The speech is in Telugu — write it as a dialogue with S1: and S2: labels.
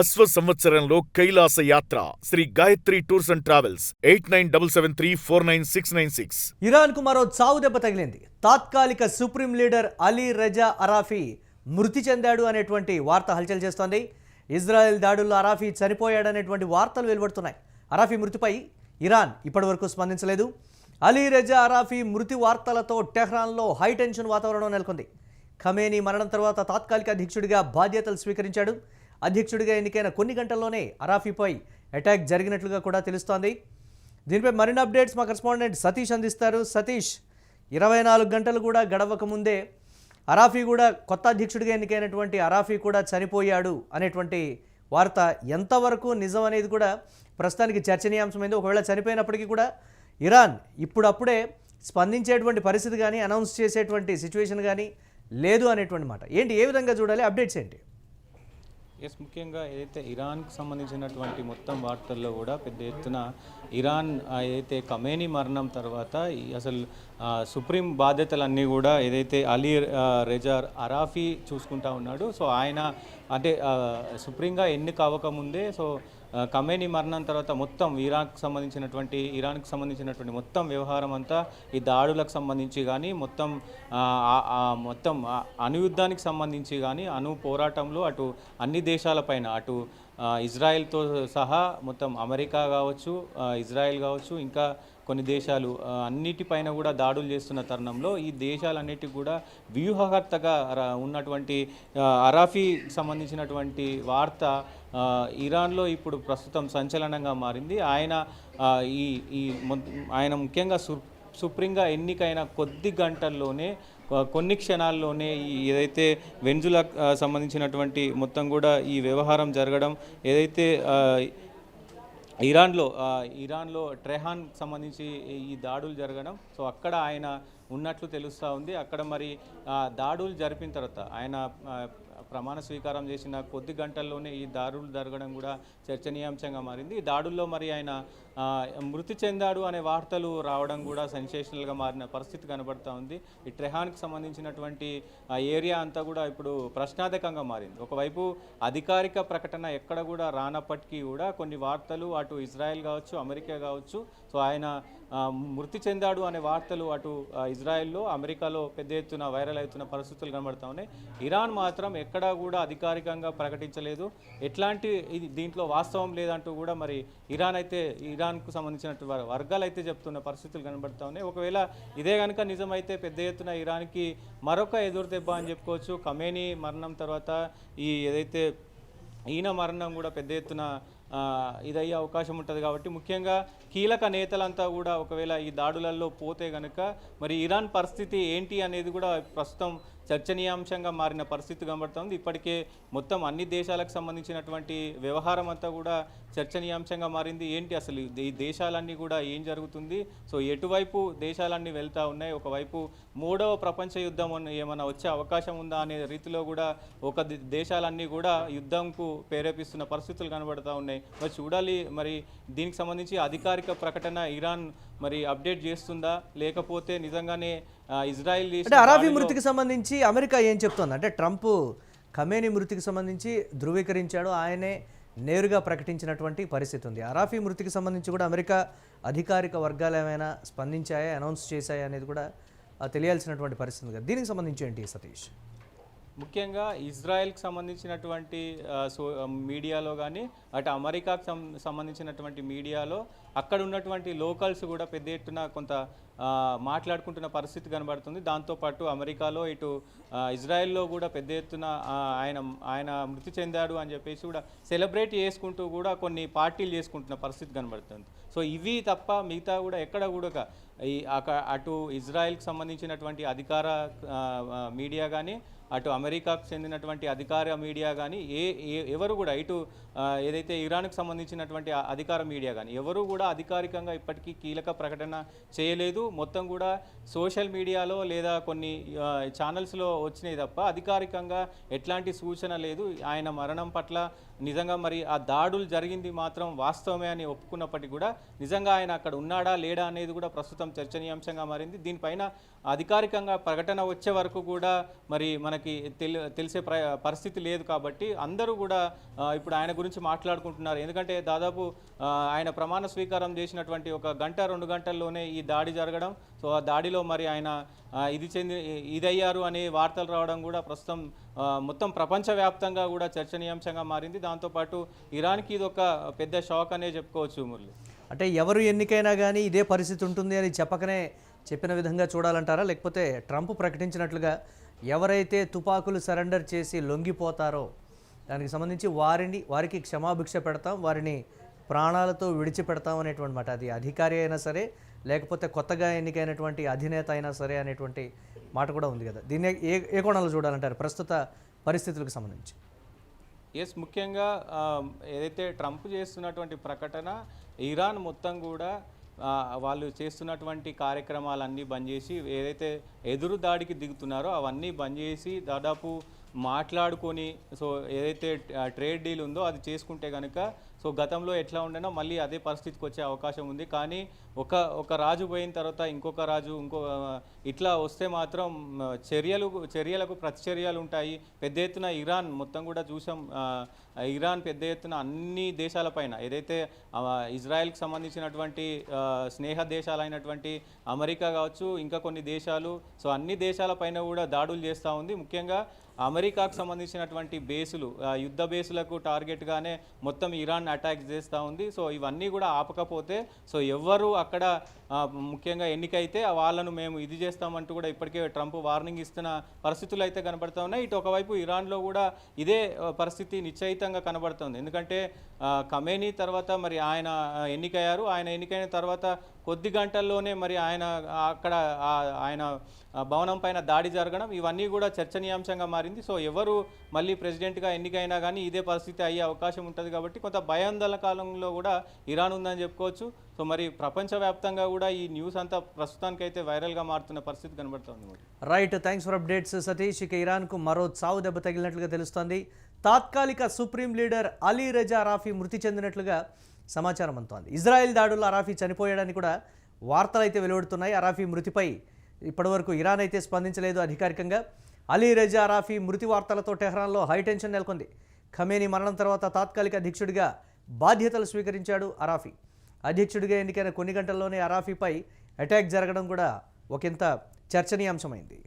S1: అశ్వ సంవత్సరంలో కైలాస యాత్ర Shri Gayatri tours and travels 8977349696.
S2: ఇరాన్కు మరో చావు దెబ్బ తగిలింది. తాత్కాలిక supreme leader Alireza Arafi మృతి చెందాడు అనేటువంటి వార్త హల్చల్ చేస్తోంది. ఇజ్రాయెల్ దాడుల్లో అరాఫీ చనిపోయాడనేటువంటి వార్తలు వెలువడుతున్నాయి. అరాఫీ మృతిపై ఇరాన్ ఇప్పటివరకు స్పందించలేదు. అలీ రజా అరాఫీ మృతి వార్తలతో టెహ్రాన్లో హైటెన్షన్ వాతావరణం నెలకొంది. ఖమేనీ మరణం తర్వాత తాత్కాలిక అధ్యక్షుడిగా బాధ్యతలు స్వీకరించాడు. అధ్యక్షుడిగా ఎన్నికైన కొన్ని గంటల్లోనే అరాఫీపై అటాక్ జరిగినట్లుగా కూడా తెలుస్తోంది. దీనిపై మరిన్ని అప్డేట్స్ మా కరెస్పాండెంట్ సతీష్ అందిస్తారు. సతీష్, 24 గంటలు కూడా గడవక ముందే అరాఫీ కూడా కొత్త అధ్యక్షుడిగా ఎన్నికైనటువంటి అరాఫీ కూడా చనిపోయాడు అనేటువంటి వార్త ఎంతవరకు నిజం అనేది కూడా ప్రస్తుతానికి చర్చనీయాంశమైంది. ఒకవేళ చనిపోయినప్పటికీ కూడా ఇరాన్ ఇప్పుడప్పుడే స్పందించేటువంటి పరిస్థితి కానీ అనౌన్స్ చేసేటువంటి సిచ్యువేషన్ కానీ లేదు అనేటువంటి మాట ఏంటి, ఏ విధంగా చూడాలి, అప్డేట్స్ ఏంటి?
S3: ముఖ్యంగా ఏదైతే ఇరాన్కి సంబంధించినటువంటి మొత్తం వార్తల్లో కూడా పెద్ద ఎత్తున ఇరాన్ ఏదైతే ఖమేనీ మరణం తర్వాత అసలు సుప్రీం బాధ్యతలన్నీ కూడా ఏదైతే అలీ రెజా అరాఫీ చూసుకుంటా ఉన్నాడు. సో ఆయన అంటే సుప్రీంగా ఎన్నిక అవ్వకముందే సో ఖమేనీ మరణం తర్వాత మొత్తం ఇరాన్కి సంబంధించినటువంటి మొత్తం వ్యవహారం అంతా ఈ దాడులకు సంబంధించి కానీ మొత్తం అణుయుద్ధానికి సంబంధించి కానీ పోరాటంలో అటు అన్ని దేశాలపైన అటు ఇజ్రాయెల్తో సహా మొత్తం అమెరికా కావచ్చు, ఇజ్రాయెల్ కావచ్చు, ఇంకా కొన్ని దేశాలు అన్నిటిపైన కూడా దాడులు చేస్తున్న తరుణంలో ఈ దేశాలన్నిటికి కూడా వ్యూహకర్తగా ఉన్నటువంటి అరాఫీకి సంబంధించినటువంటి వార్త ఇరాన్లో ఇప్పుడు ప్రస్తుతం సంచలనంగా మారింది. ఆయన ముఖ్యంగా సుప్రీంగా ఎన్నికైన కొద్ది గంటల్లోనే కొన్ని క్షణాల్లోనే ఏదైతే వెంజులకు సంబంధించినటువంటి మొత్తం కూడా ఈ వ్యవహారం జరగడం, ఏదైతే ఇరాన్లో ట్రెహాన్ సంబంధించి ఈ దాడులు జరగడం, సో అక్కడ ఆయన ఉన్నట్లు తెలుస్తూ ఉంది. అక్కడ మరి దాడులు జరిపిన తర్వాత ఆయన ప్రమాణ స్వీకారం చేసిన కొద్ది గంటల్లోనే ఈ దాడులు జరగడం కూడా చర్చనీయాంశంగా మారింది. ఈ దాడుల్లో మరి ఆయన మృతి చెందాడు అనే వార్తలు రావడం కూడా సెన్సేషనల్గా మారిన పరిస్థితి కనబడుతూ ఉంది. ఈ ట్రెహాన్కి సంబంధించినటువంటి ఏరియా అంతా కూడా ఇప్పుడు ప్రశ్నార్థకంగా మారింది. ఒకవైపు అధికారిక ప్రకటన ఎక్కడ కూడా రానప్పటికీ కూడా కొన్ని వార్తలు అటు ఇజ్రాయెల్ కావచ్చు, అమెరికా కావచ్చు, సో ఆయన మృతి చెందాడు అనే వార్తలు అటు ఇజ్రాయెల్లో, అమెరికాలో పెద్ద ఎత్తున వైరల్ అవుతున్న పరిస్థితులు కనబడుతూ ఉన్నాయి. ఇరాన్ మాత్రం ఎక్కడా కూడా అధికారికంగా ప్రకటించలేదు, ఎట్లాంటి దీంట్లో వాస్తవం లేదంటూ కూడా మరి ఇరాన్కు సంబంధించినటువంటి వర్గాలు అయితే చెప్తున్న పరిస్థితులు కనబడుతూ ఉన్నాయి. ఒకవేళ ఇదే కనుక నిజమైతే పెద్ద ఎత్తున ఇరాన్కి మరొక ఎదురు దెబ్బ అని చెప్పుకోవచ్చు. ఖమేనీ మరణం తర్వాత ఏదైతే ఈయన మరణం కూడా పెద్ద ఎత్తున ఇదయ్యే అవకాశం ఉంటుంది. కాబట్టి ముఖ్యంగా కీలక నేతలంతా కూడా ఒకవేళ ఈ దాడులలో పోతే కనుక మరి ఇరాన్ పరిస్థితి ఏంటి అనేది కూడా ప్రస్తుతం చర్చనీయాంశంగా మారిన పరిస్థితి కనబడుతుంది. ఇప్పటికే మొత్తం అన్ని దేశాలకు సంబంధించినటువంటి వ్యవహారం అంతా కూడా చర్చనీయాంశంగా మారింది. ఏంటి అసలు ఈ దేశాలన్నీ కూడా ఏం జరుగుతుంది, సో ఎటువైపు దేశాలన్నీ వెళ్తూ ఉన్నాయి, ఒకవైపు మూడవ ప్రపంచ యుద్ధం ఏమైనా వచ్చే అవకాశం ఉందా అనే రీతిలో కూడా దేశాలన్నీ కూడా యుద్ధంకు ప్రేరేపిస్తున్న పరిస్థితులు కనబడుతూ ఉన్నాయి. మరి చూడాలి మరి దీనికి సంబంధించి అధికారిక ప్రకటన ఇరాన్ మరి అప్డేట్ చేస్తుందా, లేకపోతే నిజంగానే ఇజ్రాయెల్
S2: అరాఫీ మృతికి సంబంధించి అమెరికా ఏం చెప్తోంది అంటే ట్రంప్ ఖమేనీ మృతికి సంబంధించి ధృవీకరించాడు, ఆయనే నేరుగా ప్రకటించినటువంటి పరిస్థితి ఉంది. అరాఫీ మృతికి సంబంధించి కూడా అమెరికా అధికారిక వర్గాలు ఏమైనా స్పందించాయా, అనౌన్స్ చేశాయా అనేది కూడా తెలియాల్సినటువంటి పరిస్థితి కదా. దీనికి సంబంధించి ఏంటి సతీష్?
S3: ముఖ్యంగా ఇజ్రాయెల్కి సంబంధించినటువంటి మీడియాలో కానీ అటు అమెరికాకు సంబంధించినటువంటి మీడియాలో అక్కడ ఉన్నటువంటి లోకల్స్ కూడా పెద్ద ఎత్తున కొంత మాట్లాడుకుంటున్న పరిస్థితి కనబడుతుంది. దాంతోపాటు అమెరికాలో ఇటు ఇజ్రాయెల్లో కూడా పెద్ద ఎత్తున ఆయన మృతి చెందాడు అని చెప్పేసి కూడా సెలబ్రేట్ చేసుకుంటూ కూడా కొన్ని పార్టీలు చేసుకుంటున్న పరిస్థితి కనబడుతుంది. సో ఇవి తప్ప మిగతా కూడా ఎక్కడ కూడా అటు ఇజ్రాయెల్కి సంబంధించినటువంటి అధికార మీడియా కానీ అటు అమెరికాకు చెందినటువంటి అధికార మీడియా కానీ ఎవరు కూడా ఇటు ఏదైతే ఇరాన్కి సంబంధించినటువంటి అధికార మీడియా కానీ ఎవరు కూడా అధికారికంగా ఇప్పటికీ కీలక ప్రకటన చేయలేదు. మొత్తం కూడా సోషల్ మీడియాలో లేదా కొన్ని ఛానల్స్లో వచ్చినాయి తప్ప అధికారికంగా ఎట్లాంటి సూచన లేదు. ఆయన మరణం పట్ల నిజంగా మరి ఆ దాడులు జరిగింది మాత్రం వాస్తవమే అని ఒప్పుకున్నప్పటికీ కూడా నిజంగా ఆయన అక్కడ ఉన్నాడా లేడా అనేది కూడా ప్రస్తుతం చర్చనీయాంశంగా మారింది. దీనిపైన అధికారికంగా ప్రకటన వచ్చే వరకు కూడా మరి మనకి తెలిసే పరిస్థితి లేదు. కాబట్టి అందరూ కూడా ఇప్పుడు ఆయన గురించి మాట్లాడుకుంటున్నారు. ఎందుకంటే దాదాపు ఆయన ప్రమాణ స్వీకారం చేసినటువంటి ఒక గంట 2 గంటల్లోనే ఈ దాడి జరగడం, సో ఆ దాడిలో మరి ఆయన ఇదయ్యారు అనే వార్తలు రావడం కూడా ప్రస్తుతం మొత్తం ప్రపంచవ్యాప్తంగా కూడా చర్చనీయాంశంగా మారింది. దాంతోపాటు ఇరాన్కి ఇది ఒక పెద్ద షాక్ అనే చెప్పుకోవచ్చు మురళి.
S2: అంటే ఎవరు ఎన్నికైనా కానీ ఇదే పరిస్థితి ఉంటుంది అని చెప్పిన విధంగా చూడాలంటారా, లేకపోతే ట్రంప్ ప్రకటించినట్లుగా ఎవరైతే తుపాకులు సరెండర్ చేసి లొంగిపోతారో దానికి సంబంధించి వారికి క్షమాభిక్ష పెడతాం, వారిని ప్రాణాలతో విడిచిపెడతాం అనేటువంటి మాట, అది అధికారి అయినా సరే లేకపోతే కొత్తగా ఎన్నికైనటువంటి అధినేత అయినా సరే అనేటువంటి మాట కూడా ఉంది కదా. దీన్ని ఏ కోణంలో చూడాలంటారు ప్రస్తుత పరిస్థితులకు సంబంధించి?
S3: ముఖ్యంగా ఏదైతే ట్రంప్ చేస్తున్నటువంటి ప్రకటన ఇరాన్ మొత్తం కూడా వాళ్ళు చేస్తున్నటువంటి కార్యక్రమాలన్నీ బంద్ చేసి ఏదైతే ఎదురు దాడికి దిగుతున్నారో అవన్నీ బంద్ చేసి దాదాపు మాట్లాడుకొని సో ఏదైతే ట్రేడ్ డీల్ ఉందో అది చేసుకుంటే కనుక సో గతంలో ఎట్లా ఉండనో మళ్ళీ అదే పరిస్థితికి వచ్చే అవకాశం ఉంది. కానీ ఒక రాజు పోయిన తర్వాత ఇంకొక రాజు ఇట్లా వస్తే మాత్రం చర్యలకు ప్రతిచర్యలు ఉంటాయి. పెద్ద ఎత్తున ఇరాన్ మొత్తం కూడా చూసాం, ఇరాన్ పెద్ద ఎత్తున అన్ని దేశాలపైన ఏదైతే ఇజ్రాయెల్కి సంబంధించినటువంటి స్నేహ దేశాలైనటువంటి అమెరికా కావచ్చు, ఇంకా కొన్ని దేశాలు, సో అన్ని దేశాలపైన కూడా దాడులు చేస్తూ ఉంది. ముఖ్యంగా అమెరికాకు సంబంధించినటువంటి బేసులు, యుద్ధ బేసులకు టార్గెట్గానే మొత్తం ఇరాన్ అటాక్ చేస్తూ ఉంది. సో ఇవన్నీ కూడా ఆపకపోతే సో ఎవరు అక్కడ ముఖ్యంగా ఎన్నికైతే వాళ్ళను మేము ఇది చేస్తామంటూ కూడా ఇప్పటికే ట్రంప్ వార్నింగ్ ఇస్తున్న పరిస్థితులు అయితే కనబడుతూ ఉన్నాయి. ఇటు ఒకవైపు ఇరాన్లో కూడా ఇదే పరిస్థితి నిశ్చయితంగా కనబడుతుంది. ఎందుకంటే ఖమేనీ తర్వాత మరి ఆయన ఎన్నికయ్యారు. ఆయన ఎన్నికైన తర్వాత కొద్ది గంటల్లోనే మరి ఆయన భవనం పైన దాడి జరగడం ఇవన్నీ కూడా చర్చనీయాంశంగా మారింది. సో ఎవరు మళ్ళీ ప్రెసిడెంట్గా ఎన్నికైనా కానీ ఇదే పరిస్థితి అయ్యే అవకాశం ఉంటుంది. కాబట్టి కొంత భయాందోళన కాలంలో కూడా ఇరాన్ ఉందని చెప్పుకోవచ్చు. సో మరి ప్రపంచవ్యాప్తంగా కూడా ఈ న్యూస్ అంతా ప్రస్తుతానికైతే వైరల్గా మారుతున్న పరిస్థితి కనబడుతుంది.
S2: Right, thanks for updates Satish. ఇక ఇరాన్కు మరో చావు దెబ్బ తగిలినట్లుగా తెలుస్తోంది. తాత్కాలిక సుప్రీం లీడర్ అలీ రెజా అరాఫీ మృతి చెందినట్లుగా సమాచారం అందుతోంది. ఇజ్రాయెల్ దాడుల్లో అరాఫీ చనిపోయాడని కూడా వార్తలు అయితే వెలువడుతున్నాయి. అరాఫీ మృతిపై ఇప్పటివరకు ఇరాన్ అయితే స్పందించలేదు అధికారికంగా. అలీ రెజా అరాఫీ మృతి వార్తలతో టెహ్రాన్లో హైటెన్షన్ నెలకొంది. ఖమేనీ మరణం తర్వాత తాత్కాలిక అధ్యక్షుడిగా బాధ్యతలు స్వీకరించాడు అరాఫీ. అధ్యక్షుడిగా ఎన్నికైన కొన్ని గంటల్లోనే అరాఫీపై అటాక్ జరగడం కూడా ఒకంత చర్చనీయాంశమైంది.